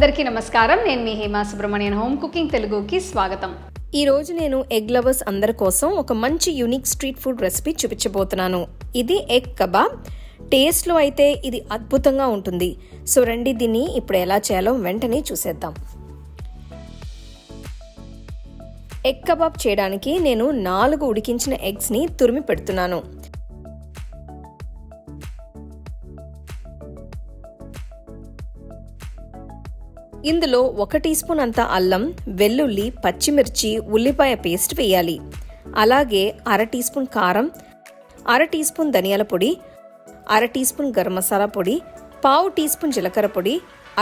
అందరికీ నమస్కారం. నేను మీ హేమా సుబ్రహ్మణ్యన్. హోమ్ కుకింగ్ తెలుగుకి స్వాగతం. ఈ రోజు నేను ఎగ్ లవర్స్ అందరి కోసం ఒక మంచి యూనిక్ స్ట్రీట్ ఫుడ్ రెసిపీ చూపించబోతున్నాను. ఇది ఎగ్ కబాబ్. టేస్ట్లో అయితే ఇది అద్భుతంగా ఉంటుంది. సో రండి, దీన్ని ఇప్పుడు ఎలా చేయాలో వెంటనే చూసేద్దాం. ఎగ్ కబాబ్ చేయడానికి నేను 4 ఉడికించిన ఎగ్స్ని తురిమి పెడుతున్నాను. ఇందులో 1 టీ స్పూన్ అంత అల్లం, వెల్లుల్లి, పచ్చిమిర్చి, ఉల్లిపాయ పేస్ట్ వేయాలి. అలాగే 1/2 టీ స్పూన్ కారం, 1/2 టీ స్పూన్ ధనియాల పొడి, 1/2 టీ స్పూన్ గరం మసాలా పొడి, 1/2 టీ స్పూన్ జీలకర్ర పొడి,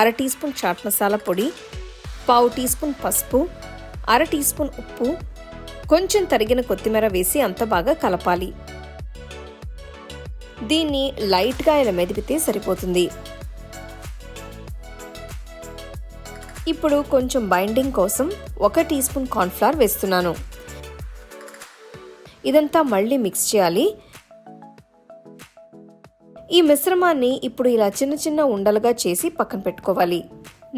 1/2 టీ స్పూన్ చాట్ మసాలా పొడి, 1/2 టీ స్పూన్ పసుపు, 1/2 టీ స్పూన్ ఉప్పు, కొంచెం తరిగిన కొత్తిమీర వేసి అంత బాగా కలపాలి. దీన్ని లైట్గా ఇలా మెదిపితే సరిపోతుంది. ఇప్పుడు కొంచెం బైండింగ్ కోసం 1 టీ స్పూన్ కార్న్ఫ్లవర్ వేస్తున్నాను. ఇదంతా మళ్ళీ మిక్స్ చేయాలి. ఈ మిశ్రమాన్ని ఇప్పుడు ఇలా చిన్న చిన్న ఉండలుగా చేసి పక్కన పెట్టుకోవాలి.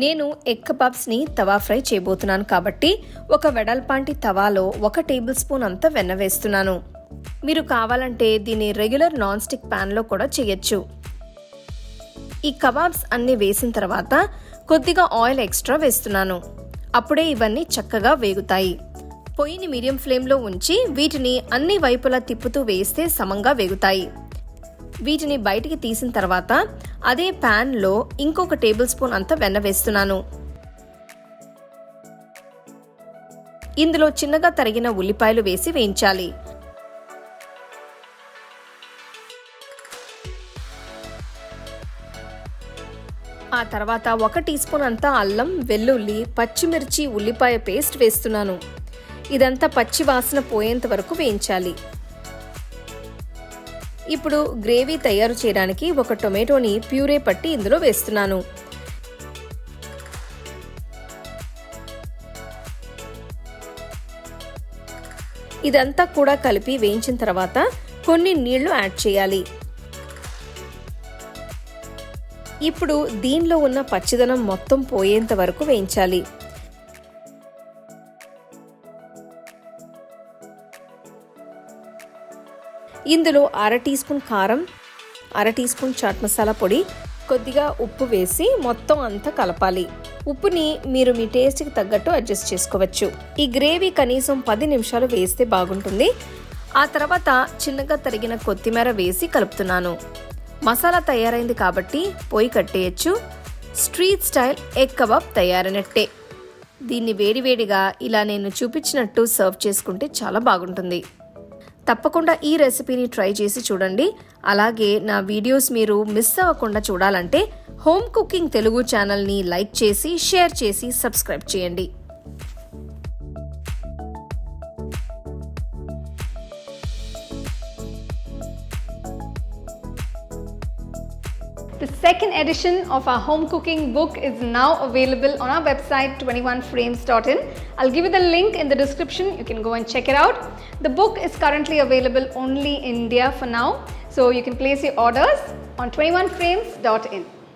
నేను ఎగ్ కబాబ్స్ని తవా ఫ్రై చేయబోతున్నాను కాబట్టి ఒక వెడల్పాంటి తవాలో 1 టేబుల్ స్పూన్ అంత వెన్న వేస్తున్నాను. మీరు కావాలంటే దీన్ని రెగ్యులర్ నాన్ స్టిక్ ప్యాన్లో కూడా చేయొచ్చు. ఈ కబాబ్స్ అన్ని వేసిన తర్వాత కొద్దిగా ఆయిల్ ఎక్స్ట్రా వేస్తున్నాను. అప్పుడే ఇవన్నీ చక్కగా వేగుతాయి. పొయ్యిని మీడియం ఫ్లేమ్లో ఉంచి వీటిని అన్ని వైపులా తిప్పుతూ వేస్తే సమంగా వేగుతాయి. వీటిని బయటికి తీసిన తర్వాత అదే ప్యాన్లో ఇంకొక టేబుల్ స్పూన్ అంత వెన్న వేస్తున్నాను. ఇందులో చిన్నగా తరిగిన ఉల్లిపాయలు వేసి వేయించాలి. ఆ తర్వాత 1 టీ స్పూన్ అంతా అల్లం, వెల్లుల్లి, పచ్చిమిర్చి, ఉల్లిపాయ పేస్ట్ వేస్తున్నాను. ఇదంతా పచ్చి వాసన పోయేంత వరకు వేయించాలి. ఇప్పుడు గ్రేవీ తయారు చేయడానికి 1 టొమాటోని ప్యూరే పట్టి ఇందులో వేస్తున్నాను. ఇదంతా కూడా కలిపి వేయించిన తర్వాత కొన్ని నీళ్లు యాడ్ చేయాలి. ఇప్పుడు దీనిలో ఉన్న పచ్చిదనం మొత్తం పోయేంత వరకు వేయించాలి. ఇందులో 1/2 టీ స్పూన్ కారం, 1/2 టీ స్పూన్ చాట్ మసాలా పొడి, కొద్దిగా ఉప్పు వేసి మొత్తం అంతా కలపాలి. ఉప్పుని మీరు మీ టేస్ట్కి తగ్గట్టు అడ్జస్ట్ చేసుకోవచ్చు. ఈ గ్రేవీ కనీసం 10 నిమిషాలు వేస్తే బాగుంటుంది. ఆ తర్వాత చిన్నగా తరిగిన కొత్తిమీర వేసి కలుపుతున్నాను. మసాలా తయారైంది కాబట్టి పొయ్యి కట్టేయచ్చు. స్ట్రీట్ స్టైల్ ఎగ్ కబాబ్ తయారైనట్టే. దీన్ని వేడివేడిగా ఇలా నేను చూపించినట్టు సర్వ్ చేసుకుంటే చాలా బాగుంటుంది. తప్పకుండా ఈ రెసిపీని ట్రై చేసి చూడండి. అలాగే నా వీడియోస్ మీరు మిస్ అవ్వకుండా చూడాలంటే హోమ్ కుకింగ్ తెలుగు ఛానల్ని లైక్ చేసి, షేర్ చేసి, సబ్స్క్రైబ్ చేయండి. The second edition of our home cooking book is now available on our website 21frames.in. I'll give you the link in the description. You can go and check it out. The book is currently available only in India for now, so you can place your orders on 21frames.in.